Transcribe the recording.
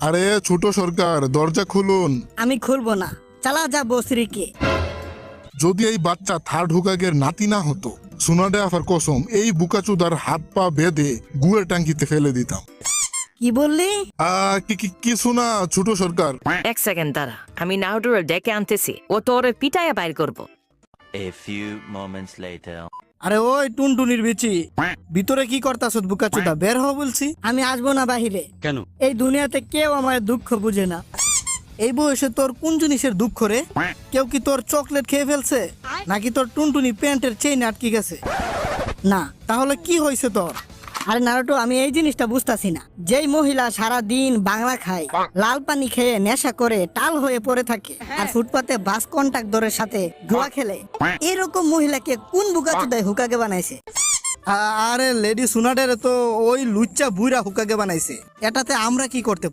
আরে ছোট সরকার, দরজা খুলুন। আমি খুলবো না, চালা যা বসরিকে। যদি এই বাচ্চা থার্ড হুকাগের নাতি না হতো, সোনাডে আফার কসম এই বুকাচুদার হাত পা বেঁধে গুয়ের টাঙ্কিতে ফেলে দিতাম। কি বললি? কিছু না ছোট সরকার। এক সেকেন্ড দাঁড়া, আমি নাউডুরে ডেকে আনতেছি, ও তোর পিটাইয়া বাইর করবো। A few moments later. আরে ওই টুনটুনির বিচি, ভিতরে কি করতাছ বুকাচুদা? বের হ বলছি। আমি আসবো না বাহিরে। কেন? এই দুনিয়াতে কেউ আমার দুঃখ বুঝে না। এই বয়সে তোর কোন জিনিসের দুঃখ রে? কেউ কি তোর চকলেট খেয়ে ফেলছে, নাকি তোর টুনটুনি প্যান্টের চেইন আটকে গেছে? না। তাহলে কি হয়েছে তোর? আরে নারুটো, আমি এই জিনিসটা বুঝতাছি না। যেই মহিলা সারা দিন বাংলা খায়, লাল পানি খেয়ে নেশা করে টাল হয়ে পড়ে থাকে, আর ফুটপাতে বাস কন্ট্রাক্টরের সাথে জুয়া খেলে, এরকম মহিলাকে কোন বুকাচুদায় হুকাগে বানাইছে? আরে লেডি সুনাডের তো ওই লুচ্চা বুইরা হুকাগে বানাইছে। এটাতে আমরা কি করতে